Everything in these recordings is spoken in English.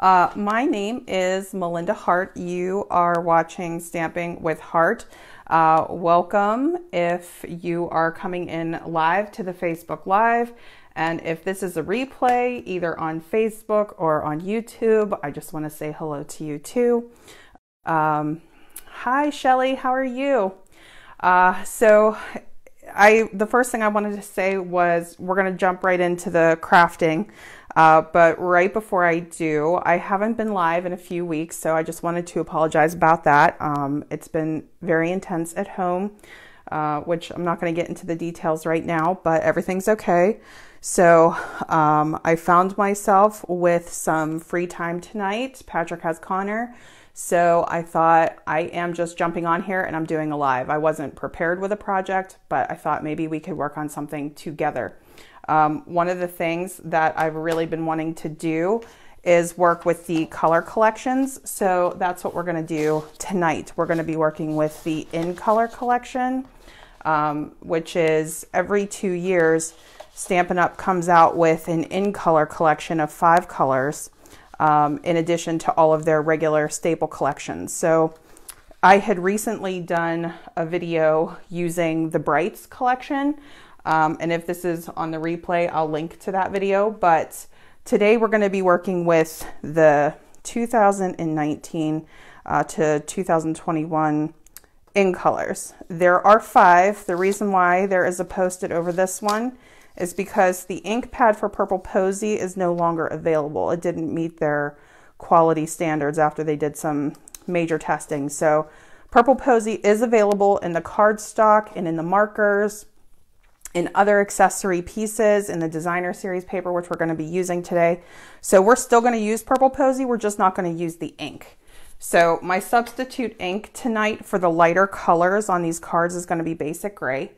My name is Melinda Hart. You are watching Stamping with Hart. Welcome if you are coming in live to the Facebook Live. And if this is a replay, either on Facebook or on YouTube, I just want to say hello to you too. Hi, Shelly. How are you? The first thing I wanted to say was we're going to jump right into the crafting. But right before I do, I haven't been live in a few weeks, so I just wanted to apologize about that. It's been very intense at home, which I'm not going to get into the details right now, but everything's okay. So I found myself with some free time tonight. Patrick has Connor. So I thought I am just jumping on here and I'm doing a live. I wasn't prepared with a project, but I thought maybe we could work on something together. One of the things that I've really been wanting to do is work with the color collections. So that's what we're going to do tonight. We're going to be working with the In Color collection, which is every 2 years, Stampin' Up! Comes out with an In Color collection of 5 colors, in addition to all of their regular staple collections. So I had recently done a video using the Brights collection. And if this is on the replay, I'll link to that video. But today we're going to be working with the 2019 to 2021 In Colors. There are 5. The reason why there is a post-it over this one is because the ink pad for Purple Posy is no longer available. It didn't meet their quality standards after they did some major testing. So Purple Posy is available in the cardstock and in the markers, in other accessory pieces, in the designer series paper, which we're going to be using today. So we're still going to use Purple Posy, we're just not going to use the ink. So my substitute ink tonight for the lighter colors on these cards is going to be basic gray.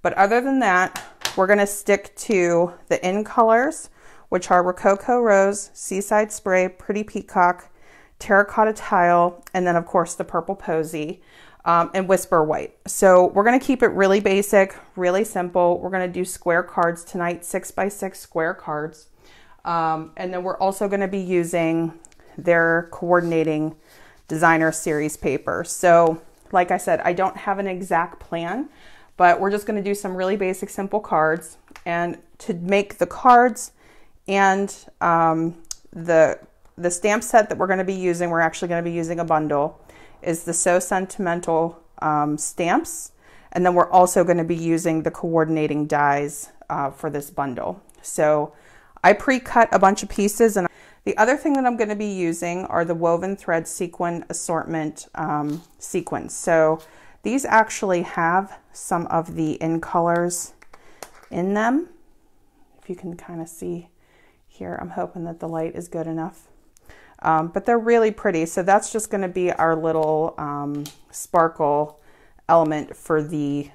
But other than that, we're going to stick to the In Colors, which are Rococo Rose, Seaside Spray, Pretty Peacock, Terracotta Tile, and then of course the Purple Posy. And Whisper White. So we're going to keep it really basic, really simple. We're going to do square cards tonight, 6x6 square cards. And then we're also going to be using their coordinating designer series paper. So like I said, I don't have an exact plan, but we're just going to do some really basic, simple cards. And to make the cards and the stamp set that we're going to be using, we're actually going to be using a bundle, is the So Sentimental stamps. And then we're also going to be using the coordinating dies for this bundle. So I pre-cut a bunch of pieces. And the other thing that I'm going to be using are the woven thread sequin assortment sequins. So these actually have some of the In Colors in them. If you can kind of see here, I'm hoping that the light is good enough. But they're really pretty. So that's just going to be our little sparkle element for the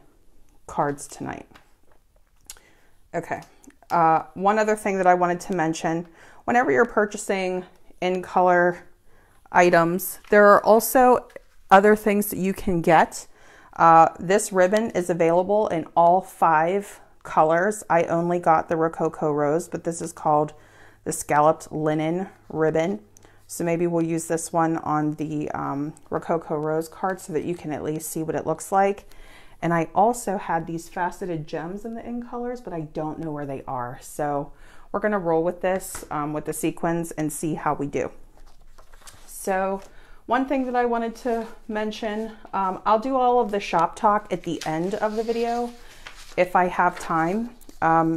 cards tonight. Okay. One other thing that I wanted to mention, whenever you're purchasing In Color items, there are also other things that you can get. This ribbon is available in all 5 colors. I only got the Rococo Rose, but this is called the Scalloped Linen Ribbon. So maybe we'll use this one on the Rococo Rose card so that you can at least see what it looks like. And I also had these faceted gems in the In Colors, but I don't know where they are. So we're going to roll with this with the sequins and see how we do. So one thing that I wanted to mention, I'll do all of the shop talk at the end of the video if I have time,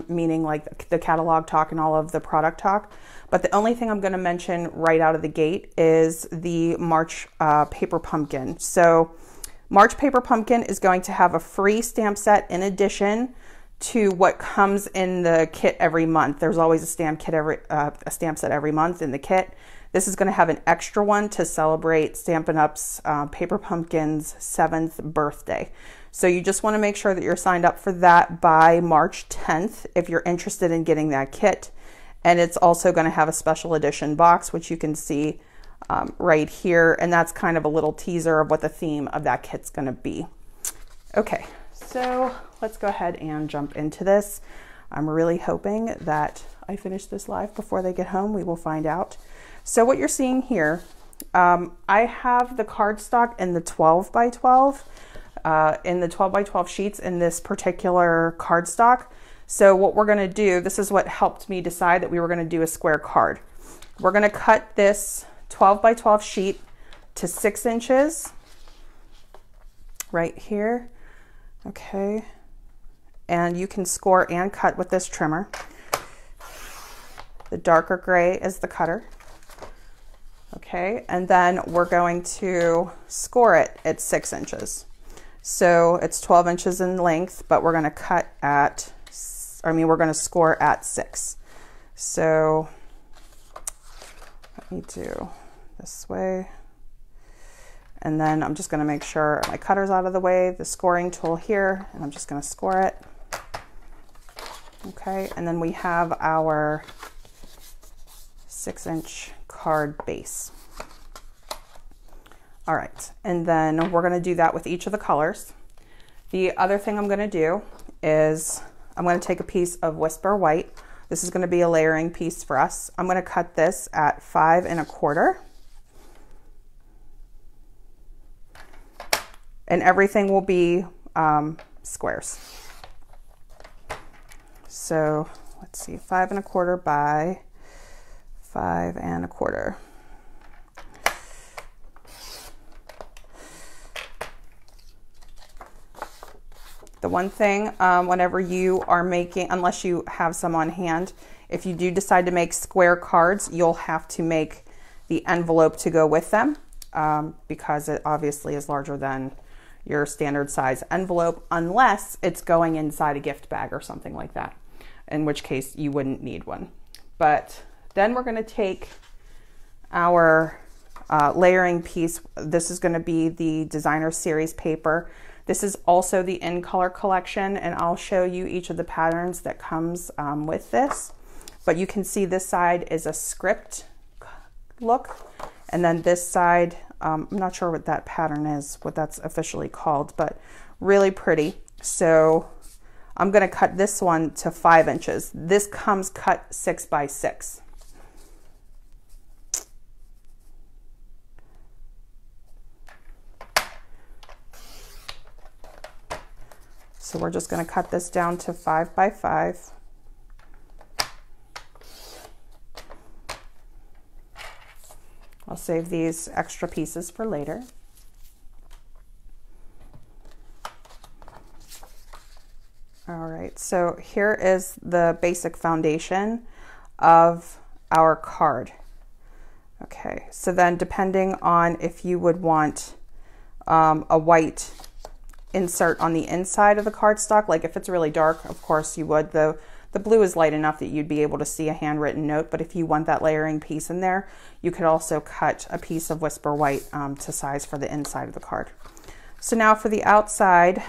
meaning like the catalog talk and all of the product talk. But the only thing I'm going to mention right out of the gate is the March Paper Pumpkin. So March Paper Pumpkin is going to have a free stamp set in addition to what comes in the kit every month. There's always a stamp set every month in the kit. This is going to have an extra one to celebrate Stampin' Up's Paper Pumpkin's 7th birthday. So you just want to make sure that you're signed up for that by March 10th if you're interested in getting that kit. And it's also going to have a special edition box, which you can see right here. And that's kind of a little teaser of what the theme of that kit's going to be. Okay, so let's go ahead and jump into this. I'm really hoping that I finish this live before they get home. We will find out. So what you're seeing here, I have the cardstock in the 12 by 12, in the 12 by 12 sheets in this particular cardstock. So what we're going to do, this is what helped me decide that we were going to do a square card. We're going to cut this 12 by 12 sheet to 6 inches right here. Okay. And you can score and cut with this trimmer. The darker gray is the cutter. Okay. And then we're going to score it at 6 inches. So it's 12 inches in length, but we're going to cut at, we're going to score at 6. So let me do this way. And then I'm just going to make sure my cutter's out of the way, the scoring tool here, and I'm just going to score it. Okay, and then we have our 6-inch card base. All right, and then we're going to do that with each of the colors. The other thing I'm going to do is I'm going to take a piece of Whisper White. This is going to be a layering piece for us. I'm going to cut this at 5 1/4. And everything will be squares. So let's see, 5 1/4 by 5 1/4. The one thing, whenever you are making, unless you have some on hand, if you do decide to make square cards, you'll have to make the envelope to go with them because it obviously is larger than your standard size envelope, unless it's going inside a gift bag or something like that, in which case you wouldn't need one. But then we're going to take our layering piece. This is going to be the designer series paper. This is also the In Color collection, and I'll show you each of the patterns that comes with this. But you can see this side is a script look, and then this side, I'm not sure what that pattern is, what that's officially called, but really pretty. So I'm going to cut this one to 5 inches. This comes cut 6 by 6. So we're just going to cut this down to 5 by 5. I'll save these extra pieces for later. All right, so here is the basic foundation of our card. Okay, so then depending on if you would want a white insert on the inside of the cardstock, like if it's really dark, of course you would. The blue is light enough that you'd be able to see a handwritten note, but if you want that layering piece in there, you could also cut a piece of Whisper White to size for the inside of the card. So now for the outside,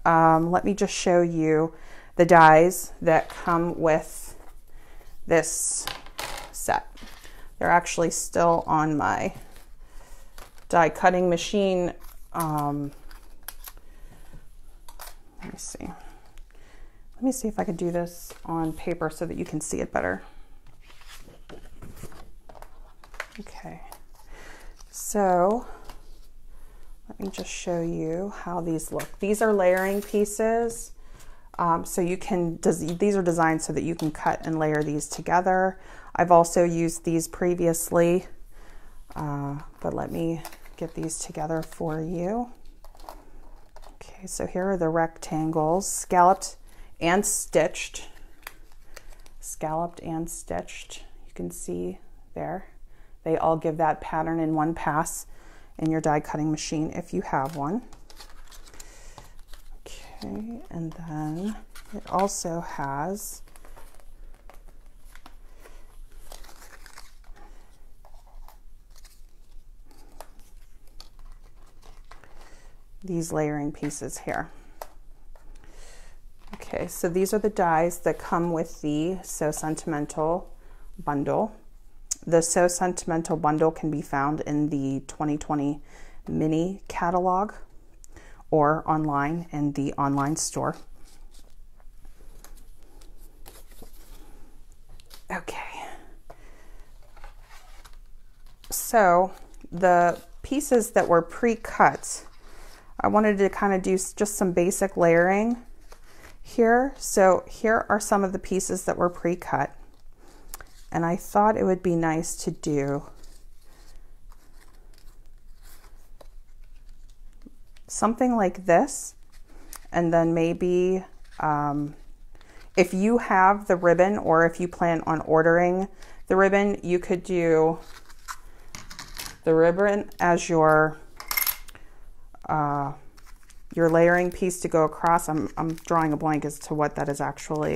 let me just show you the dies that come with this set. They're actually still on my die cutting machine. Let me see. Let me see if I could do this on paper so that you can see it better. Okay, so let me just show you how these look. These are layering pieces. So you can, these are designed so that you can cut and layer these together. I've also used these previously, but let me get these together for you. Okay, so here are the rectangles, scalloped and stitched. Scalloped and stitched, you can see there. They all give that pattern in one pass in your die cutting machine if you have one. Okay, and then it also has these layering pieces here. Okay, so these are the dies that come with the So Sentimental bundle. The So Sentimental bundle can be found in the 2020 mini catalog or online in the online store. Okay. So the pieces that were pre-cut, I wanted to kind of do just some basic layering here. So here are some of the pieces that were pre-cut. And I thought it would be nice to do something like this. And then maybe if you have the ribbon, or if you plan on ordering the ribbon, you could do the ribbon as your layering piece to go across. I'm drawing a blank as to what that is actually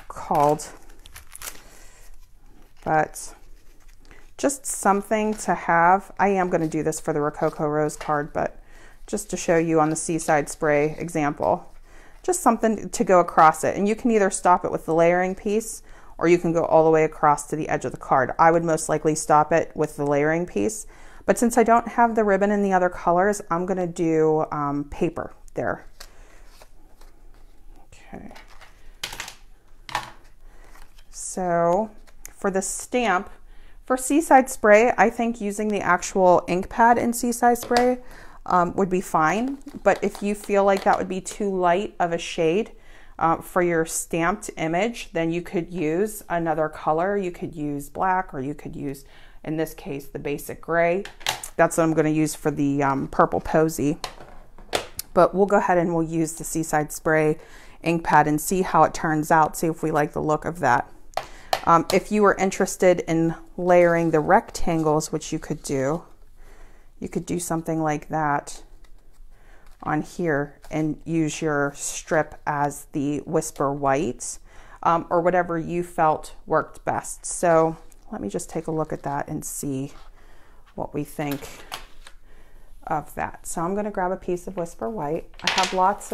called, but just something to have. I am going to do this for the Rococo Rose card, but just to show you on the Seaside spray example, just something to go across it. And you can either stop it with the layering piece, or you can go all the way across to the edge of the card. I would most likely stop it with the layering piece, but since I don't have the ribbon in the other colors, I'm going to do paper there. Okay. So for the stamp, for Seaside spray, I think using the actual ink pad in Seaside spray would be fine. But if you feel like that would be too light of a shade for your stamped image, then you could use another color. You could use black, or you could use, in this case, the basic gray. That's what I'm going to use for the purple Posy. But we'll go ahead and we'll use the Seaside spray ink pad and see how it turns out, see if we like the look of that. If you were interested in layering the rectangles, which you could do something like that on here and use your strip as the Whisper White, or whatever you felt worked best. So let me just take a look at that and see what we think of that. So I'm going to grab a piece of Whisper White. I have lots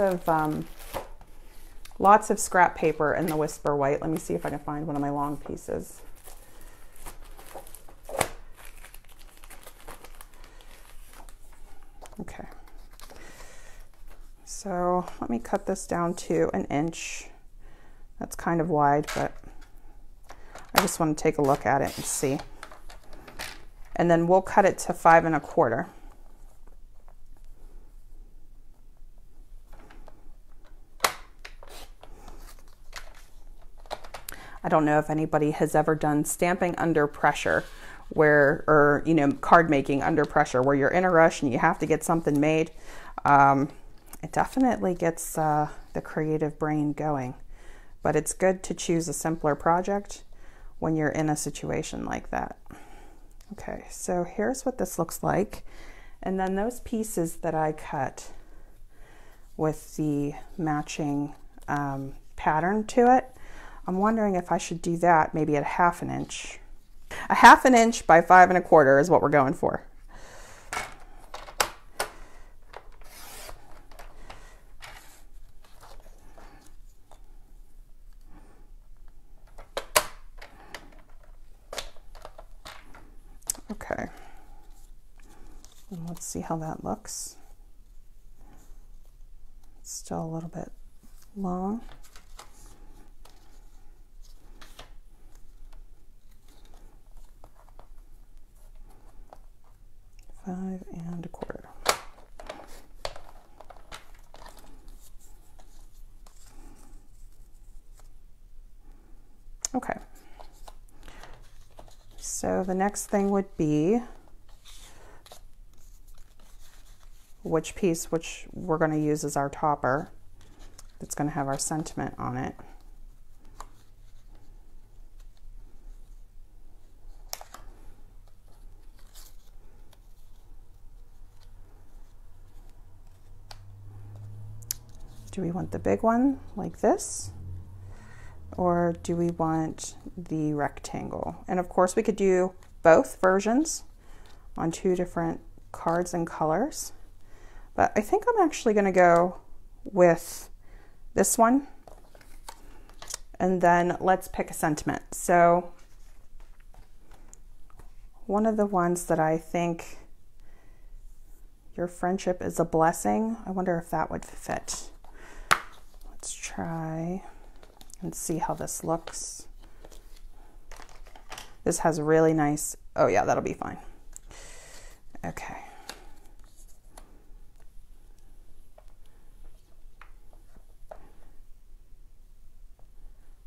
of scrap paper in the Whisper White. Let me see if I can find one of my long pieces. Okay. So let me cut this down to 1 inch. That's kind of wide, but I just want to take a look at it and see. And then we'll cut it to 5 1/4. I don't know if anybody has ever done stamping under pressure, or card making under pressure, where you're in a rush and you have to get something made. It definitely gets the creative brain going, but it's good to choose a simpler project when you're in a situation like that. Okay, so here's what this looks like. And then those pieces that I cut with the matching pattern to it, I'm wondering if I should do that maybe at 1/2 inch. 1/2 inch by 5 1/4 is what we're going for. Okay, and let's see how that looks. It's still a little bit long. Five 1/4. Okay. So the next thing would be which piece, which we're going to use as our topper. That's going to have our sentiment on it. Do we want the big one like this, or do we want the rectangle? And of course we could do both versions on 2 different cards and colors, but I think I'm actually going to go with this one, and then let's pick a sentiment. So one of the ones that I think, your friendship is a blessing, I wonder if that would fit. Let's try and see how this looks. This has really nice Oh yeah, that'll be fine. Okay.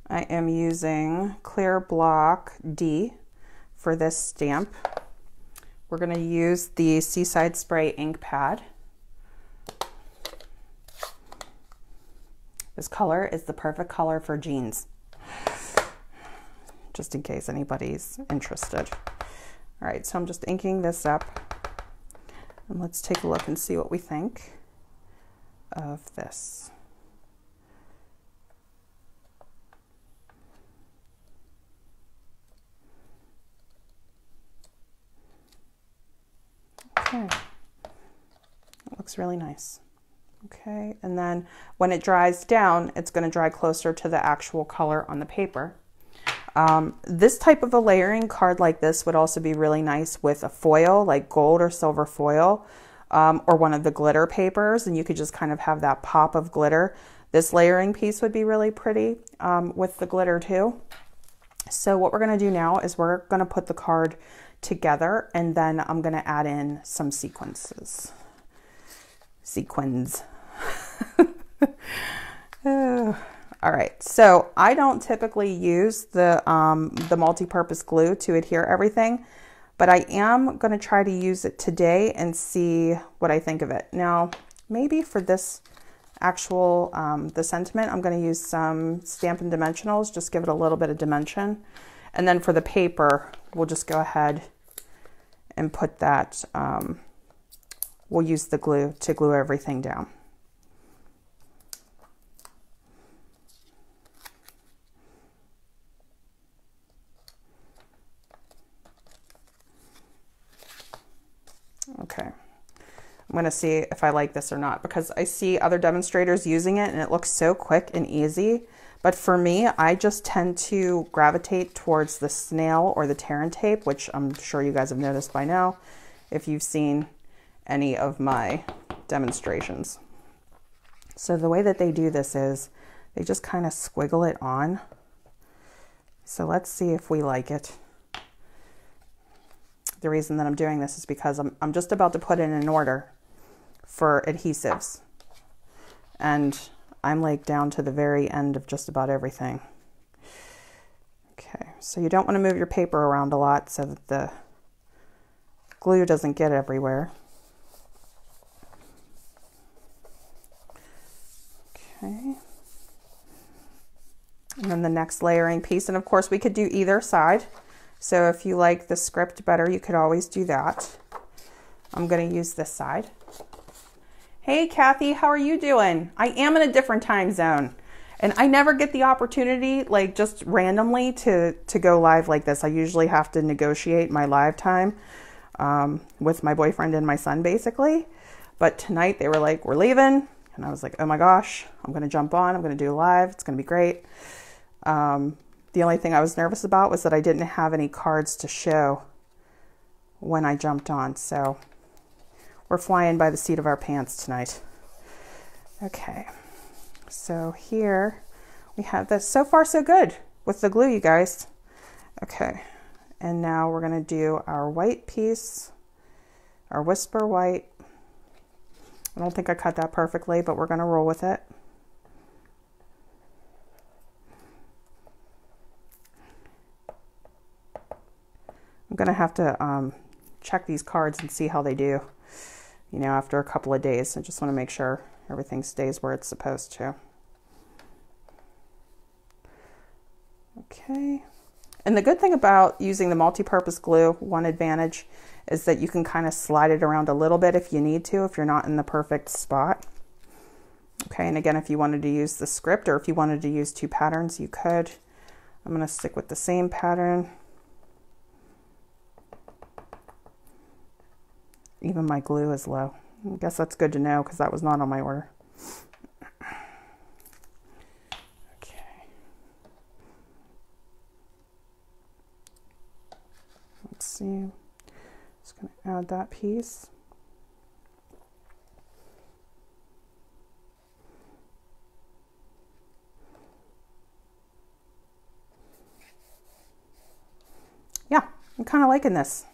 I am using Clear Block D for this stamp. We're going to use the Seaside Spray ink pad. This color is the perfect color for jeans, just in case anybody's interested. All right, so I'm just inking this up, and let's take a look and see what we think of this. Okay, it looks really nice. Okay, and then when it dries down, it's going to dry closer to the actual color on the paper. This type of a layering card like this would also be really nice with a foil, like gold or silver foil, or one of the glitter papers, and you could just kind of have that pop of glitter. This layering piece would be really pretty with the glitter too. So what we're going to do now is we're going to put the card together, and then I'm going to add in some sequins. All right, so I don't typically use the multi-purpose glue to adhere everything, but I am going to try to use it today and see what I think of it. Now, maybe for this actual, the sentiment, I'm going to use some Stampin Dimensionals, just give it a little bit of dimension. And then for the paper, we'll just go ahead and put that, we'll use the glue to glue everything down. Okay, I'm going to see if I like this or not, because I see other demonstrators using it and it looks so quick and easy. But for me, I just tend to gravitate towards the snail or the Terran tape, which I'm sure you guys have noticed by now if you've seen any of my demonstrations. So the way that they do this is they just kind of squiggle it on. So let's see if we like it. The reason that I'm doing this is because I'm just about to put in an order for adhesives. And I'm like down to the very end of just about everything. Okay, so you don't want to move your paper around a lot so that the glue doesn't get everywhere. Okay. And then the next layering piece, and of course we could do either side. So if you like the script better, you could always do that. I'm going to use this side. Hey Kathy, how are you doing? I am in a different time zone, and I never get the opportunity, like just randomly, to go live like this. I usually have to negotiate my live time with my boyfriend and my son, basically. But tonight they were like, we're leaving. And I was like, oh my gosh, I'm going to jump on. I'm going to do live. It's going to be great. The only thing I was nervous about was that I didn't have any cards to show when I jumped on. So we're flying by the seat of our pants tonight. Okay, so here we have this. So far so good with the glue, you guys. Okay, and now we're going to do our white piece, our Whisper White. I don't think I cut that perfectly, but we're going to roll with it. I'm going to have to check these cards and see how they do, you know, after a couple of days. I just want to make sure everything stays where it's supposed to. Okay. And the good thing about using the multi-purpose glue, one advantage, is that you can kind of slide it around a little bit if you need to, if you're not in the perfect spot. Okay, and again, if you wanted to use the script or if you wanted to use two patterns, you could. I'm going to stick with the same pattern. Even my glue is low. I guess that's good to know because that was not on my order. Okay. Let's see. Just going to add that piece. Yeah, I'm kind of liking this.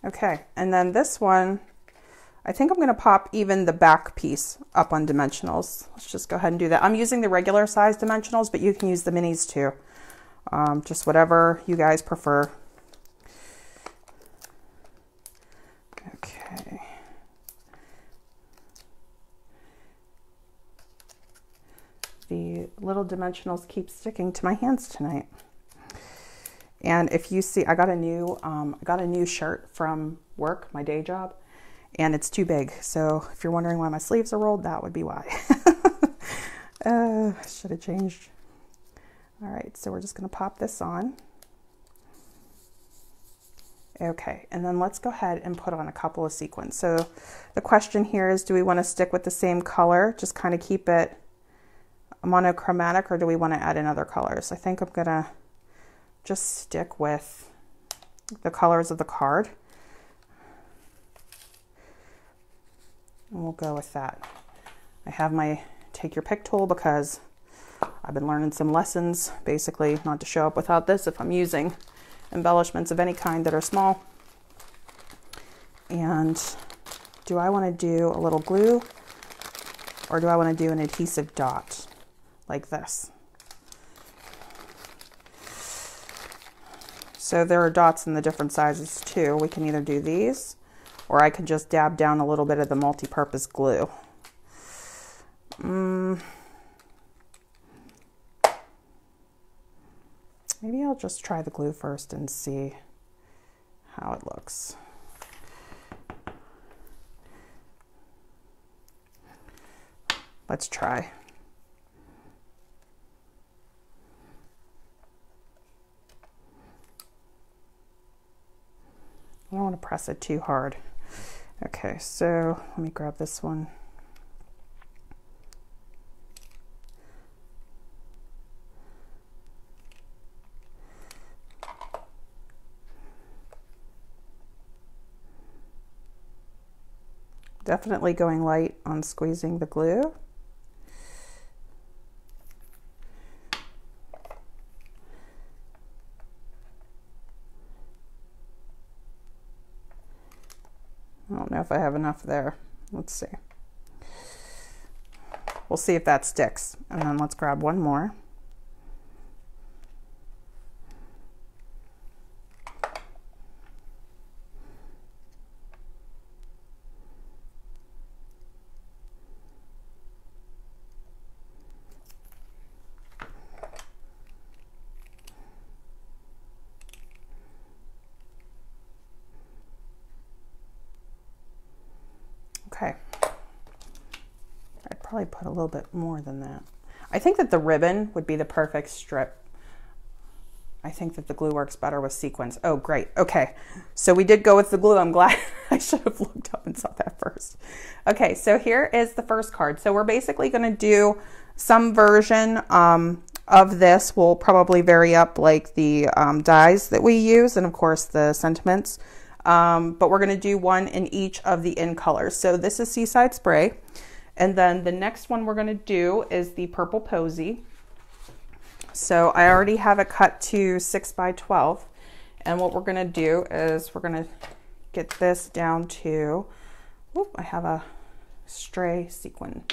Okay, and then this one, I think I'm going to pop even the back piece up on dimensionals. Let's just go ahead and do that. I'm using the regular size dimensionals, but you can use the minis too. Just whatever you guys prefer. Okay. The little dimensionals keep sticking to my hands tonight. And if you see, I got a new shirt from work, my day job, and it's too big. So if you're wondering why my sleeves are rolled, that would be why. Should have changed. All right, so we're just going to pop this on. Okay, and then let's go ahead and put on a couple of sequins. So the question here is, do we want to stick with the same color, just kind of keep it monochromatic, or do we want to add in other colors? I think I'm going to just stick with the colors of the card. And we'll go with that. I have my take your pick tool because I've been learning some lessons, basically not to show up without this if I'm using embellishments of any kind that are small. And do I want to do a little glue, or do I want to do an adhesive dot like this? So there are dots in the different sizes too. We can either do these, or I can just dab down a little bit of the multi-purpose glue. Maybe I'll just try the glue first and see how it looks. Let's try. I don't want to press it too hard. Okay, so let me grab this one. Definitely going light on squeezing the glue. I don't know if I have enough there. Let's see. We'll see if that sticks. And then let's grab one more. Okay, I'd probably put a little bit more than that. I think that the ribbon would be the perfect strip. I think that the glue works better with sequins. Oh, great. Okay, so we did go with the glue. I'm glad. I should have looked up and saw that first. Okay, so here is the first card. So we're basically going to do some version of this. We'll probably vary up like the dies that we use, and of course the sentiments. But we're going to do one in each of the in colors. So this is Seaside Spray. And then the next one we're going to do is the Purple Posy. So I already have it cut to 6 by 12. And what we're going to do is we're going to get this down to, whoop, I have a stray sequin.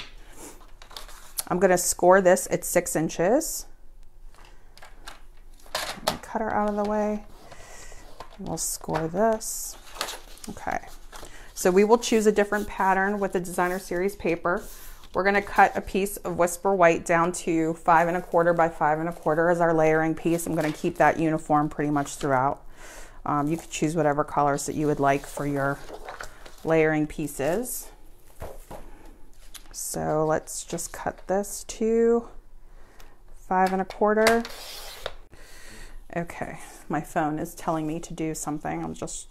I'm going to score this at 6 inches. Cut her out of the way. We'll score this. Okay, so we will choose a different pattern with the designer series paper. We're going to cut a piece of Whisper White down to 5 1/4 by 5 1/4 as our layering piece. I'm going to keep that uniform pretty much throughout. You could choose whatever colors that you would like for your layering pieces. So let's just cut this to 5 1/4. Okay, my phone is telling me to do something. I'm just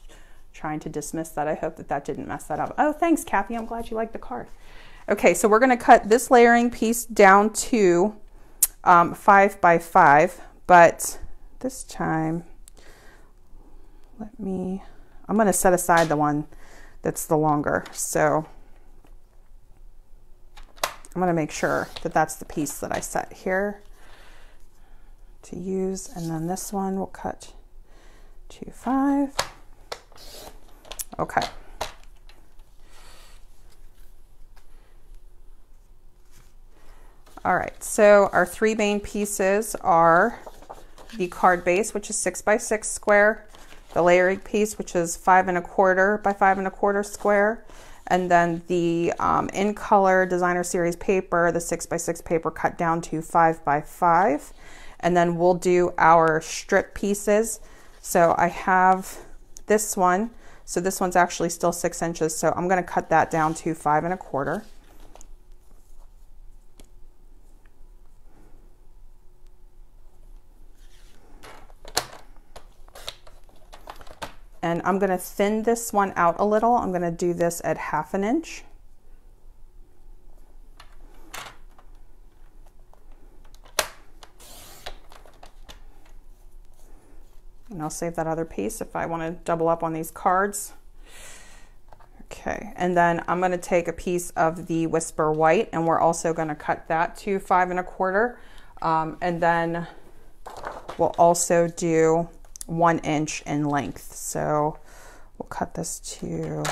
trying to dismiss that. I hope that that didn't mess that up. Oh, thanks, Kathy. I'm glad you liked the card. Okay, so we're going to cut this layering piece down to 5 by 5, but this time, I'm going to set aside the one that's the longer. So I'm going to make sure that that's the piece that I set here to use, and then this one we'll cut 2, 5. Okay. All right, so our 3 main pieces are the card base, which is 6 by 6 square, the layering piece, which is 5 1/4 by 5 1/4 square, and then the in color designer series paper, the 6 by 6 paper cut down to 5 by 5. And then we'll do our strip pieces. So I have this one. So this one's actually still 6 inches. So I'm going to cut that down to 5 1/4. And I'm going to thin this one out a little. I'm going to do this at 1/2 inch. And I'll save that other piece if I want to double up on these cards. Okay, and then I'm going to take a piece of the Whisper White, and we're also going to cut that to 5 1/4. And then we'll also do 1 inch in length. So we'll cut this to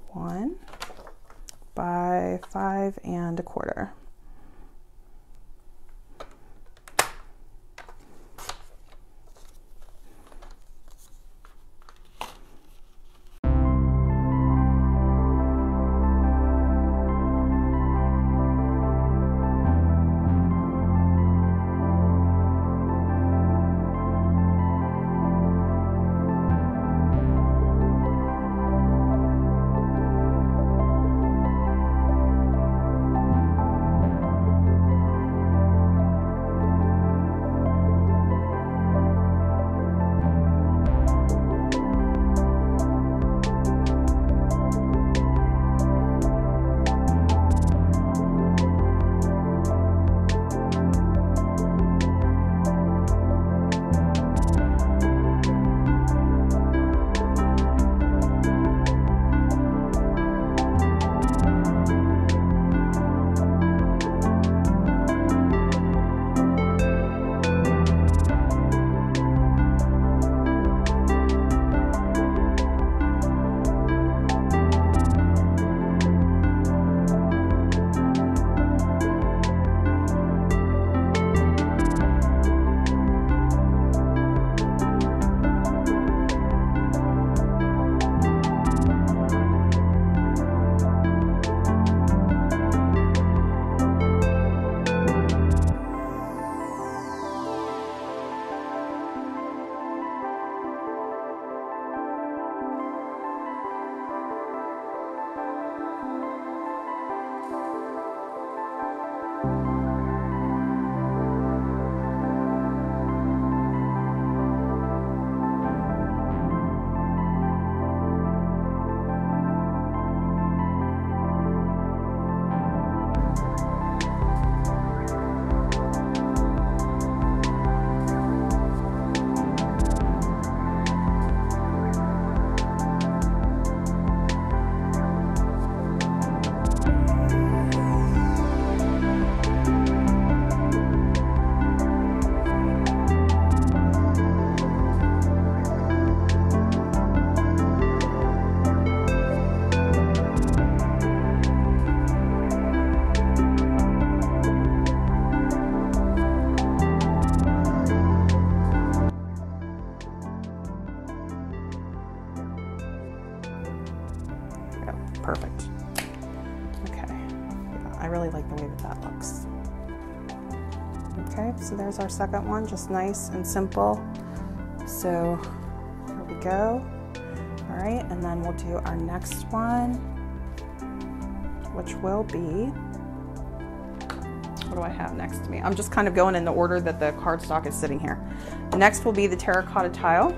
1 by 5 1/4. Perfect. Okay, yeah, I really like the way that that looks. Okay, so there's our second one, just nice and simple. So here we go. All right, and then we'll do our next one, which will be, what do I have next to me? I'm just kind of going in the order that the cardstock is sitting here. Next will be the terracotta tile.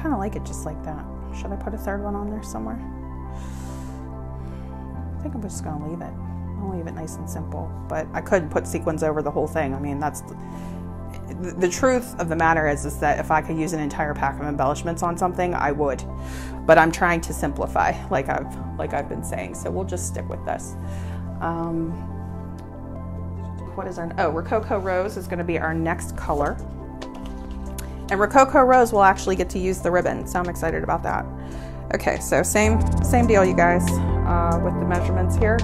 kind of like it just like that. Should I put a third one on there somewhere? I think I'm just gonna leave it. I'll leave it nice and simple, but I could put sequins over the whole thing. I mean, that's the truth of the matter is that if I could use an entire pack of embellishments on something, I would, but I'm trying to simplify, like I've been saying, so we'll just stick with this. What is our, oh, Rococo Rose is going to be our next color, and Rococo Rose will actually get to use the ribbon, so I'm excited about that. Okay, so same deal, you guys, with the measurements here.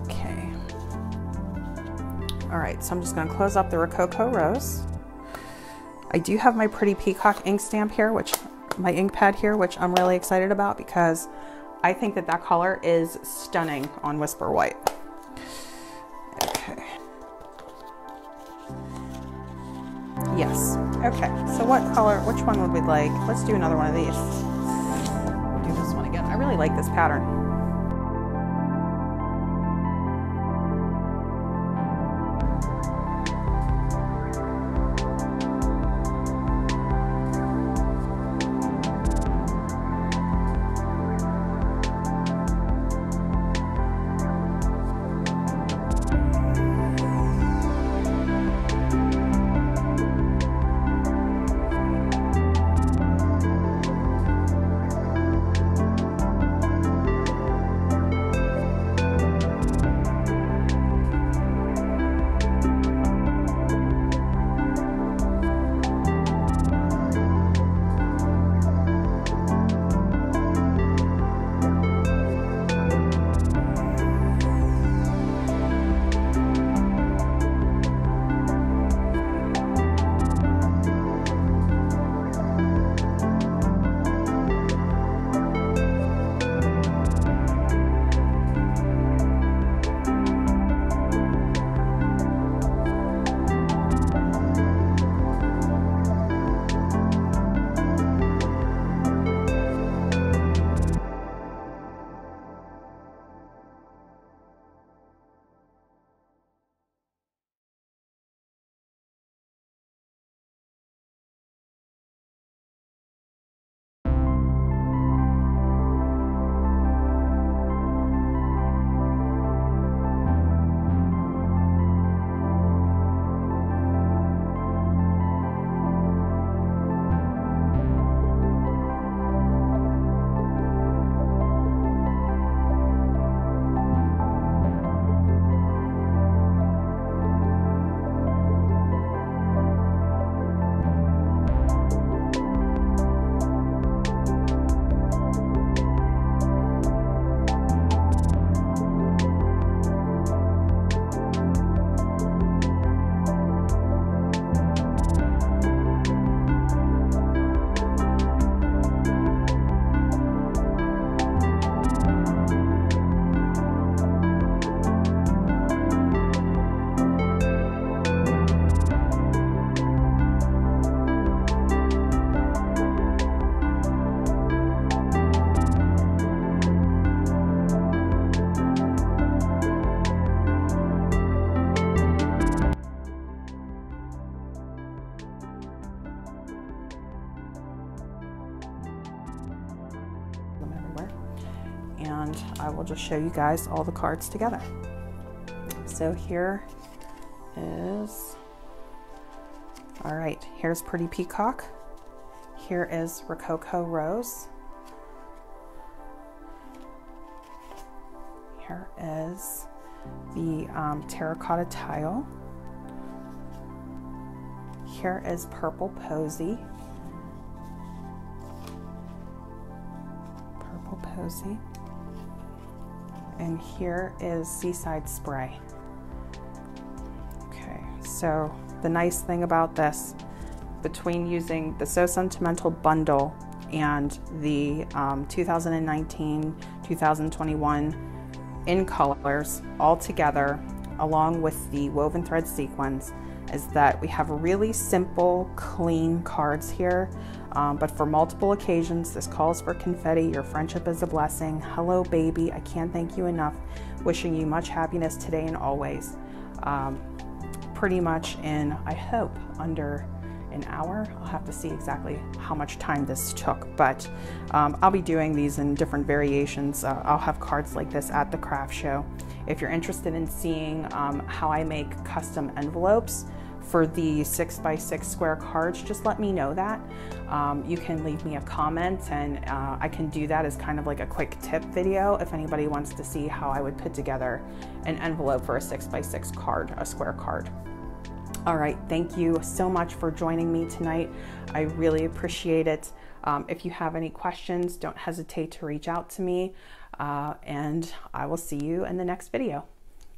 Okay. All right, so I'm just gonna close up the Rococo Rose. I do have my pretty Peacock ink stamp here, my ink pad here, which I'm really excited about because I think that color is stunning on Whisper White. Okay. Yes. Okay, so what color, which one would we like? Let's do another one of these. We'll do this one again. I really like this pattern. just show you guys all the cards together. So here is, all right, here's Pretty Peacock. Here is Rococo Rose. Here is the Terracotta Tile. Here is Purple Posy. Purple Posy. And here is Seaside Spray. Okay, so the nice thing about this, between using the So Sentimental bundle and the 2019-2021 in colors all together, along with the woven thread sequins, is that we have really simple, clean cards here, but for multiple occasions. This calls for confetti. Your friendship is a blessing. Hello, baby. I can't thank you enough. Wishing you much happiness today and always. Pretty much in, I hope, under an hour. I'll have to see exactly how much time this took, but I'll be doing these in different variations. I'll have cards like this at the craft show. If you're interested in seeing how I make custom envelopes for the 6x6 square cards, just let me know that. You can leave me a comment, and I can do that as kind of like a quick tip video if anybody wants to see how I would put together an envelope for a 6x6 card, a square card. All right, thank you so much for joining me tonight. I really appreciate it. If you have any questions, don't hesitate to reach out to me, and I will see you in the next video.